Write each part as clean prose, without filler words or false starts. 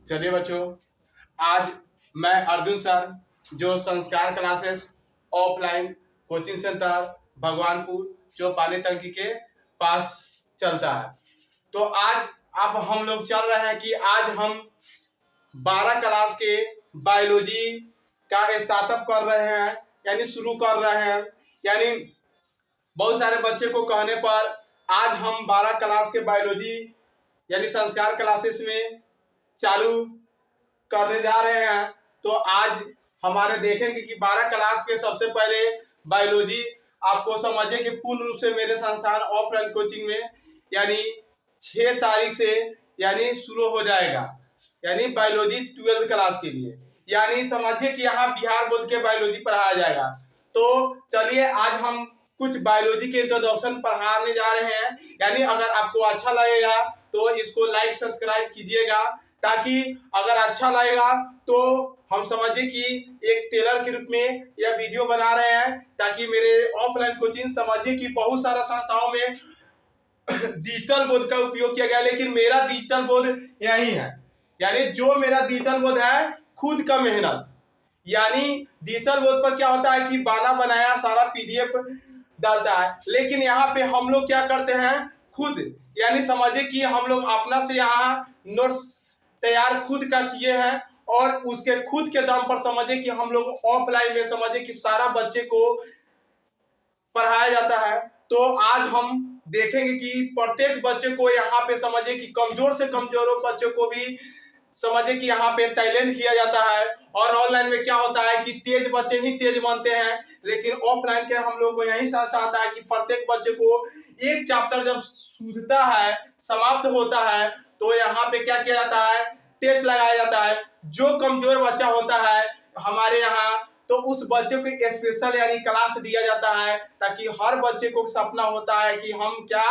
चलिए बच्चों, आज मैं अर्जुन सर जो संस्कार classes offline coaching centre Bhagwanpur जो पानी टंकी के पास चलता है, तो आज अब हम लोग चल रहे हैं कि आज हम 12 क्लास के बायोलॉजी का स्टार्टअप कर रहे हैं, यानी शुरू कर रहे हैं। यानी बहुत सारे बच्चे को कहने पर आज हम 12 क्लास के बायोलॉजी यानी संस्कार क्लासेस में चालू करने जा रहे हैं। तो आज हमारे देखेंगे कि 12 क्लास के सबसे पहले बायोलॉजी आपको समझिए कि पूर्ण रूप से मेरे संस्थान ऑफलाइन कोचिंग में यानी 6 तारीख से यानी शुरू हो जाएगा, यानी बायोलॉजी 12th क्लास के लिए। यानी समझिए कि यहाँ बिहार बोर्ड के बायोलॉजी पढ़ाया जाएगा। तो चलिए आज हम कुछ बायोलॉजी के इंट्रोडक्शन पढ़ाने जा रहे हैं। यानी अगर आपको अच्छा लगेगा तो इसको लाइक सब्सक्राइब कीजिएगा, ताकि अगर अच्छा लगेगा तो हम समझिए कि एक टेलर के रूप में यह वीडियो बना रहे हैं, ताकि मेरे ऑफलाइन कोचिंग समझिए कि बहुत सारा संस्थाओं में डिजिटल बोर्ड का उपयोग किया गया, लेकिन मेरा डिजिटल बोर्ड यही है। यानी जो मेरा डिजिटल बोर्ड है खुद का मेहनत। यानी डिजिटल बोर्ड पर क्या होता है कि बना बनाया सारा पीडीएफ डालता है, लेकिन यहाँ पे हम लोग क्या करते हैं खुद। यानी समझिए कि हम लोग अपना से यहाँ नोट्स तैयार खुद का किए हैं, और उसके खुद के दम पर समझिए कि हम लोग ऑफलाइन में समझिए कि सारा बच्चे को पढ़ाया जाता है। तो आज हम देखेंगे कि प्रत्येक बच्चे को यहाँ पे समझिए कि कमजोर से कमजोर बच्चों को भी समझिए कि यहाँ पे टैलेंट किया जाता है। और ऑनलाइन में क्या होता है कि तेज बच्चे ही तेज बनते हैं, लेकिन ऑफलाइन के हम लोग को यही समझता आता है कि प्रत्येक बच्चे को एक चैप्टर जब सूझता है समाप्त होता है तो यहाँ पे क्या किया जाता है, टेस्ट लगाया जाता है। जो कमजोर बच्चा होता है हमारे यहाँ, तो उस बच्चे को स्पेशल यानी क्लास दिया जाता है, ताकि हर बच्चे को सपना होता है कि हम क्या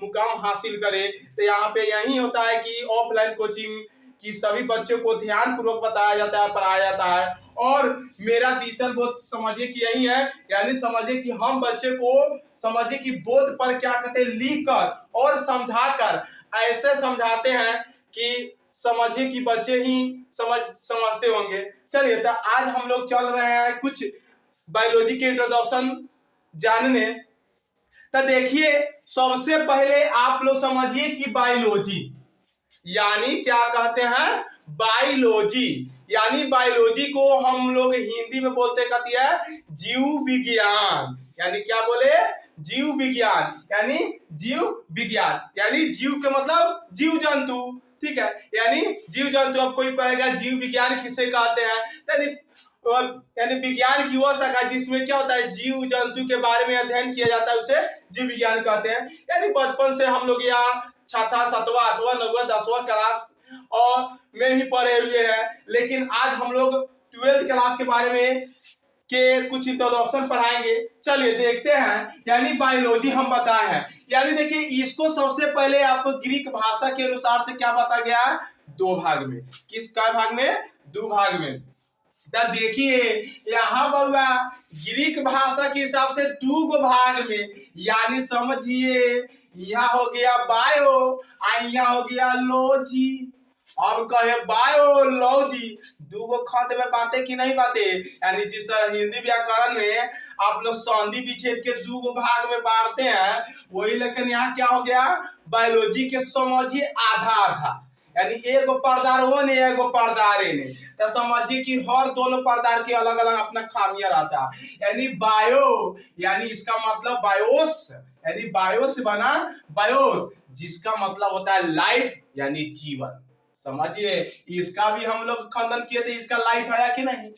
मुकाम हासिल करें। तो यहाँ पे यही होता है कि ऑफलाइन कोचिंग कि सभी बच्चों को ध्यान पूर्वक बताया जाता है, पढ़ाया जाता है। और मेरा डिजिटल बोर्ड समझिए कि यही है। यानी समझिए कि हम बच्चे को समझिए कि बोर्ड पर क्या कहते हैं लिख कर और समझाकर ऐसे समझाते हैं कि समझिए कि बच्चे ही समझते होंगे। चलिए, तो आज हम लोग चल रहे हैं कुछ बायोलॉजी के इंट्रोडक्शन जानने। तो देखिए, सबसे पहले आप लोग समझिए कि बायोलॉजी यानी क्या कहते हैं, बायोलॉजी। यानी बायोलॉजी को हम लोग हिंदी में बोलते कहती है जीव विज्ञान। यानी क्या बोले, जीव विज्ञान। यानी जीव विज्ञान यानी जीव के मतलब जीव जंतु, ठीक है। यानी जीव जंतु, अब कोई कहेगा जीव विज्ञान किसे कहते हैं, यानी विज्ञान की वह शाखा जिसमें क्या होता है जीव जंतु के बारे में अध्ययन किया जाता है, उसे जीव विज्ञान कहते हैं। यानी बचपन से हम लोग यहाँ 6वां 7वां 8वां 9वां 10वां क्लास और में ही पढ़े हुए हैं, लेकिन आज हम लोग 12th क्लास के बारे में के कुछ इंट्रोडक्शन पढ़ाएंगे। चलिए देखते हैं। यानी बायोलॉजी हम बताए हैं। यानी देखिए, इसको सबसे पहले आपको ग्रीक भाषा के अनुसार से क्या बताया गया है, 2 भाग में। किस का भाग में, 2 भाग में। तो देखिए यहाँ बउआ ग्रीक भाषा के हिसाब से 2 भाग में। यानी समझिए यहाँ हो गया बायो और यहाँ हो गया लॉजी। अब कहे बायोलॉजी 2 खंड में बातें कि नहीं बातें। यानी जिस तरह हिंदी व्याकरण में आप लोग संधि विच्छेद के 2 भाग में बांटते हैं, वही लेकिन यहाँ क्या हो गया, बायोलॉजी के समझिए आधा आधा। यानी एगो पर्दारो ने एगो पर्दारे ने, तो समझिए कि हर दोनों पर्दार के अलग अलग अपना खामियां रहता है। यानी बायो यानी इसका मतलब बायोस, यानी बायो से बना बायोस, जिसका मतलब होता है लाइफ यानी जीवन। समझिए, इसका भी हम लोग खंडन किए थे, इसका लाइफ आया कि नहीं।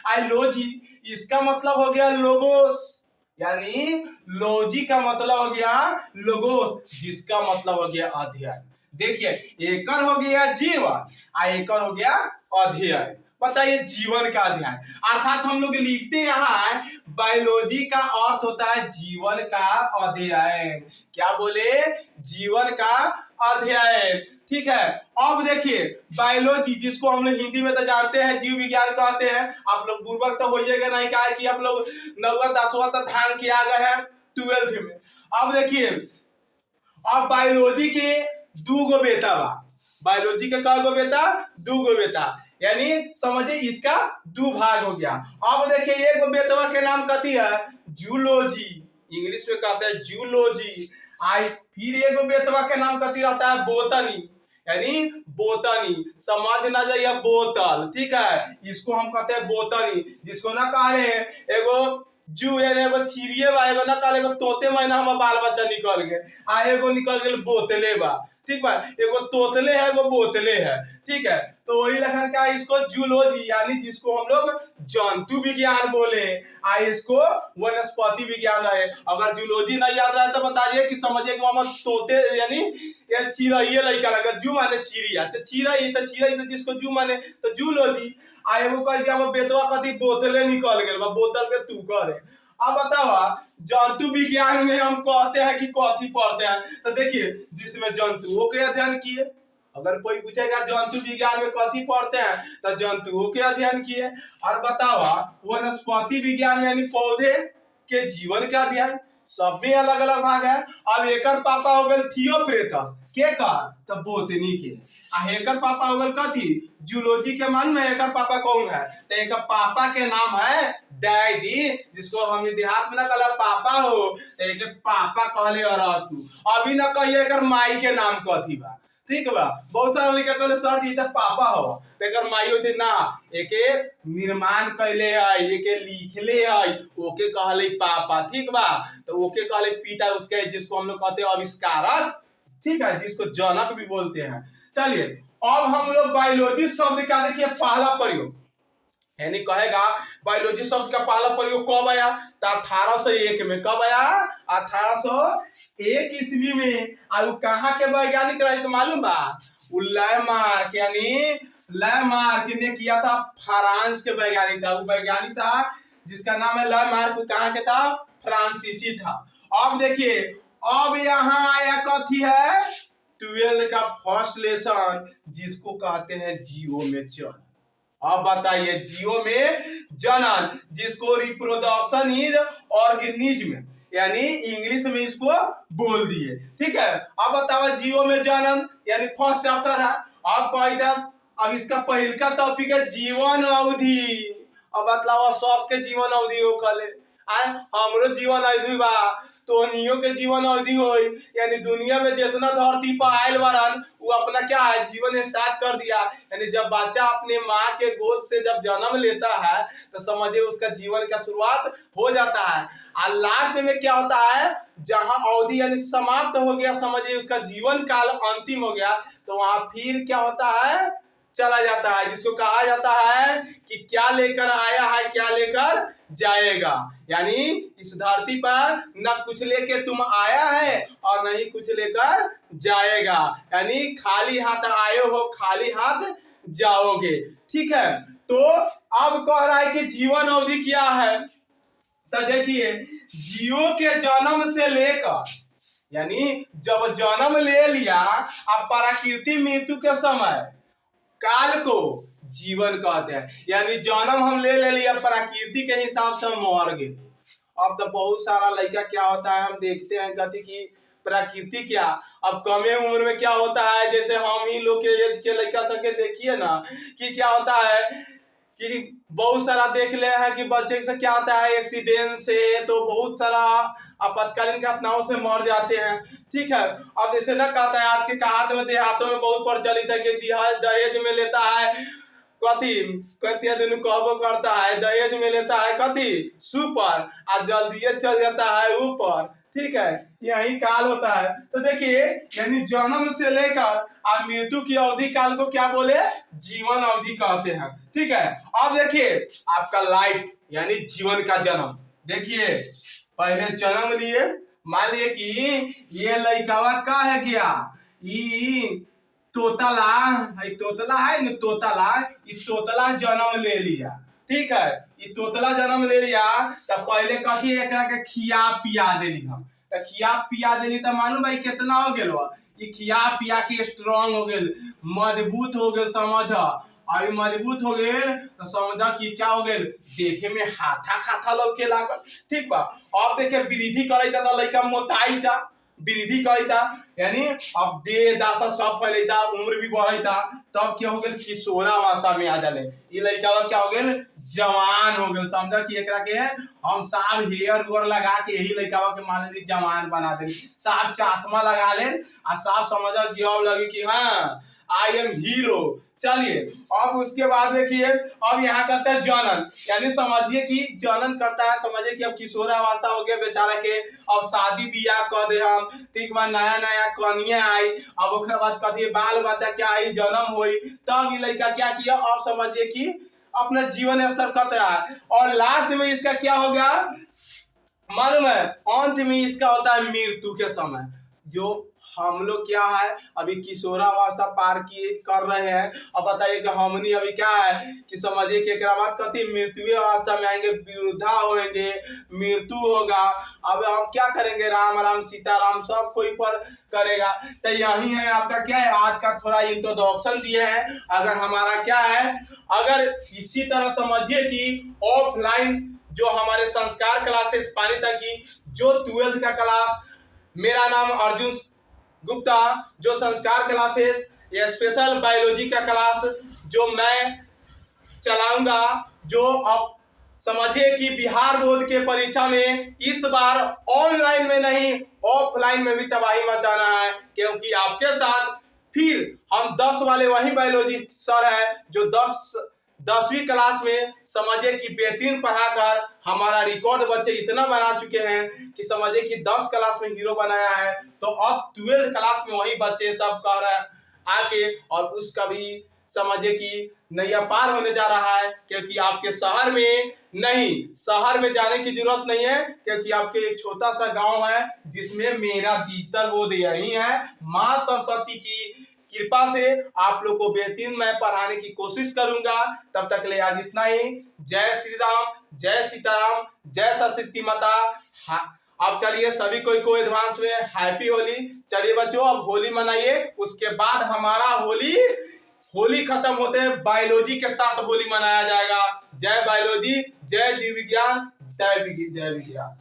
आइलॉजी इसका मतलब हो गया लोगोस, यानी लॉजी का मतलब हो गया लोगोस, जिसका मतलब हो गया अध्ययन। देखिए, एकन हो गया जीवन और एकन हो गया अध्ययन। बताइए, जीवन का अध्ययन अर्थात हम लोग लिखते यहाँ बायोलॉजी का अर्थ होता है जीवन का अध्ययन। क्या बोले, जीवन का अध्ययन, ठीक है। अब देखिए बायोलॉजी जिसको हम लोग हिंदी में तो जानते हैं जीव विज्ञान कहते हैं। आप लोग बुर्बक तो होइएगा नहीं, कहा कि आप लोग 9वां 10वां तक ध्यान किया गए हैं 12th में। अब देखिए, अब बायोलॉजी के 2 बेटा बा। बायोलॉजी के कई गो बेटा, 2 गो बेटा, यानी समझिए इसका 2 भाग हो गया। अब देखिए एक गो बेटवा के नाम कथी है, जूलॉजी, इंग्लिश में कहते हैं जूलॉजी। आई फिर एगो बेटवा के नाम कथी रहता है, बोटनी, यानी बोटनी, समझ ना जाइए बोतल, ठीक है, इसको हम कहते हैं बोटनी, जिसको ना कहे एगो जू एगो चिड़िए बा, एगो ना कहले एगो तोते मैना हम बाल बच्चा निकल गए, आ एगो निकल गए बोतले बा, ठीक बा, एगो तोतले है एगो बोतले है, ठीक है। तो वही लखन का इसको जूलॉजी यानी जिसको हम लोग जंतु विज्ञान बोले, आ इसको वनस्पति विज्ञान है। अगर जूलॉजी नहीं याद रहा तो बताइए कि समझिए कि हम तोते यानी ये चिड़ैया लड़का लगा, जू माने चिड़िया, चिड़ै तो चिड़ै तो जिसको जू माने तो जूलॉजी। आ एगो कह के हम बेटवा कथी बोतले निकल गेल बा, बोतल के तू करे। अब बताओ जंतु विज्ञान में हम कहते हैं कि कथी पढ़ते हैं, तो देखिए जिसमें जंतुओं के अध्ययन किए, अगर कोई पूछेगा जंतु विज्ञान में कथी पढ़ते हैं तो जंतुओं के अध्ययन किए। और बताओ वनस्पति विज्ञान में यानी पौधे के जीवन का अध्ययन, सब में अलग अलग भाग है। अब एकर पापा हो गए थियोफ्रेटस के का तो बोटनी के, आ एकर पापा हो गए कथी जूलॉजी के मन में एकर पापा कौन है, तो एकर पापा के नाम है डैडी, जिसको हम देहात में ना कहला पापा हो, तो एके पापा कहले अरस्तु। अभी ना कहिए एकर माई के नाम कथी बा, ठीक बा, बहुत सारा लड़का कहले सर जी तो पापा हो, तेकर माई होते ना, एके निर्माण कैले है, एके लिखले है, ओके कहले पापा, ठीक बा, तो ओके कहले पिता उसके, जिसको हम लोग कहते हैं आविष्कारक, ठीक है, जिसको जनक भी बोलते हैं। चलिए अब हम लोग बायोलॉजी शब्द का देखिए पहला प्रयोग, यानी कहेगा बायोलॉजी शब्द का पहला प्रयोग कब आया, तो 1801 में। कब आया, 1801 ईस्वी में। और कहाँ के वैज्ञानिक रहे तो मालूम बा, लैमार्क, यानी लैमार्क ने किया था, फ्रांस के वैज्ञानिक था, वो वैज्ञानिक था जिसका नाम है लैमार्क, कहाँ के था, फ्रांसीसी था। अब देखिए अब यहाँ आया कथी है 12 का फर्स्ट लेसन, जिसको कहते हैं जीवो में जनन। अब बताइए जीवो में जनन, जिसको रिप्रोडक्शन इज ऑर्गेनिज्म, यानी इंग्लिश में इसको बोल दिए, ठीक है। अब बताओ जीवो में जनन यानी फर्स्ट चैप्टर है। अब कहता अब इसका पहल का टॉपिक है जीवन अवधि। अब बताओ सबके जीवन अवधि हो खले, हमरो जीवन अवधि बा, तोहनियों के जीवन अवधि हो, यानी दुनिया में जितना धरती पर आयल बारन वो अपना क्या है जीवन स्टार्ट कर दिया। यानी जब बच्चा अपने माँ के गोद से जब जन्म लेता है तो समझिए उसका जीवन का शुरुआत हो जाता है, और लास्ट में क्या होता है जहां अवधि यानी समाप्त हो गया, समझिए उसका जीवन काल अंतिम हो गया, तो वहां फिर क्या होता है चला जाता है, जिसको कहा जाता है कि क्या लेकर आया है क्या लेकर जाएगा। यानी इस धरती पर न कुछ लेके तुम आया है और नहीं कुछ लेकर जाएगा, यानी खाली हाथ आए हो खाली हाथ जाओगे, ठीक है। तो अब कह रहा है कि जीवन अवधि क्या है, तो देखिए जीवों के जन्म से लेकर, यानी जब जन्म ले लिया अब प्रकृति मृत्यु के समय काल को जीवन कहते हैं, यानी जन्म हम ले लिया प्रकृति के हिसाब से हम मर गए। अब तो बहुत सारा लड़का क्या होता है हम देखते हैं कहते कि प्रकृति क्या, अब कमे उम्र में क्या होता है, जैसे हम ही लोग के एज के लड़का सबके देखिए ना कि क्या होता है कि बहुत सारा देख ले हैं कि बच्चे से क्या होता है एक्सीडेंट से, तो बहुत सारा आपातकालीन घटनाओं से मर जाते हैं, ठीक है। अब जैसे ना कहता है आज के कहात में देहातों में बहुत प्रचलित है कि दहेज में लेता है कथी कहते दिन कहबो करता है, दहेज में लेता है कथी सुपर और जल्दी चल जाता है ऊपर, ठीक है, यही काल होता है। तो देखिए यानी जन्म से लेकर और मृत्यु की अवधि काल को क्या बोले जीवन अवधि कहते हैं, ठीक है। अब देखिए आपका लाइफ यानी जीवन का जन्म, देखिए पहले जन्म लिए, मान लिए कि ये लड़कावा का है क्या तोतला है, तोतला है न तोतला, इस तोतला जन्म ले लिया, ठीक है, ये तोतला जन्म ले लिया तो पहले कथी एकरा के खिया पिया देली हम, तो खिया पिया देली तो मालूम भाई कितना हो गेल, ये खिया पिया के स्ट्रांग हो गेल मजबूत हो गेल, समझ अभी मजबूत हो गेल तो समझा कि क्या हो गेल देखे में हाथा खाथा लौके लागल, ठीक बा। अब देखे वृद्धि करे तो लड़का मोटाई था, वृद्धि कईता, यानी अब देह दासा सब फैलता, उम्र भी बढ़ता, तब क्या हो गया किशोरावस्था में आ जाले। ये लड़का क्या हो गया जवान हो गया। समझा कि एकरा के हम साहब हेयर उयर लगा के यही लड़का के मान ली जवान बना दे, साहब चश्मा लगा ले और साहब समझा कि अब लगे कि हाँ आई एम हीरो। चलिए अब उसके बाद देखिए अब यहाँ करता है जनन, यानी समझिए कि जनन करता है, समझिए कि अब किशोरावस्था हो गया बेचारा के, अब शादी बियाह कर दे हम, ठीक बा, नया नया कन्या आई, अब ओकरा बाद कथी बाल बच्चा क्या आई जन्म हुई, तब ये लड़का क्या किया, अब समझिए कि अपना जीवन स्तर कत रहा है, और लास्ट में इसका क्या हो गया मालूम है, अंत में इसका होता है मृत्यु के समय। जो हम लोग क्या है अभी किशोरावस्था पार किए कर रहे हैं, अब बताइए कि हमनी अभी क्या है कि समझिए कि एक बाद कति मृत्यु अवस्था में आएंगे, वृद्धा होंगे, मृत्यु होगा। अब हम क्या करेंगे, राम राम सीताराम सब कोई पर करेगा। तो यही है आपका क्या है आज का थोड़ा इंट्रोडक्शन दिए हैं। अगर हमारा क्या है, अगर इसी तरह समझिए कि ऑफलाइन जो हमारे संस्कार क्लासेस पानी तक की जो 12th का क्लास, मेरा नाम अर्जुन गुप्ता, जो संस्कार क्लासेस या स्पेशल बायोलॉजी का क्लास जो मैं चलाऊंगा, जो अब समझिए कि बिहार बोर्ड के परीक्षा में इस बार ऑनलाइन में नहीं ऑफलाइन में भी तबाही मचाना है, क्योंकि आपके साथ फिर हम 10 वाले वही बायोलॉजी सर है जो 10वीं क्लास में समझिए कि बेहतरीन पढ़ाकर हमारा रिकॉर्ड बच्चे इतना बना चुके हैं कि समझिए कि 10 क्लास में हीरो बनाया है, तो अब 12th क्लास में वही बच्चे सब कर रहे हैं आके, और उसका भी समझिए कि नैया पार होने जा रहा है। क्योंकि आपके शहर में नहीं, शहर में जाने की जरूरत नहीं है, क्योंकि आपके एक छोटा सा गांव है जिसमें मेरा डिजिटल बोर्ड यही है। माँ सरस्वती की कृपा से आप लोग को बेहतरीन मैं पढ़ाने की कोशिश करूंगा। तब तक ले आज इतना ही। जय श्री राम, जय सीताराम, जय सरस्वती माता। अब चलिए सभी को एडवांस में हैप्पी होली। चलिए बच्चों अब होली मनाइए, उसके बाद हमारा होली खत्म होते बायोलॉजी के साथ होली मनाया जाएगा। जय बायोलॉजी, जय जीव विज्ञान, जय विज्ञान।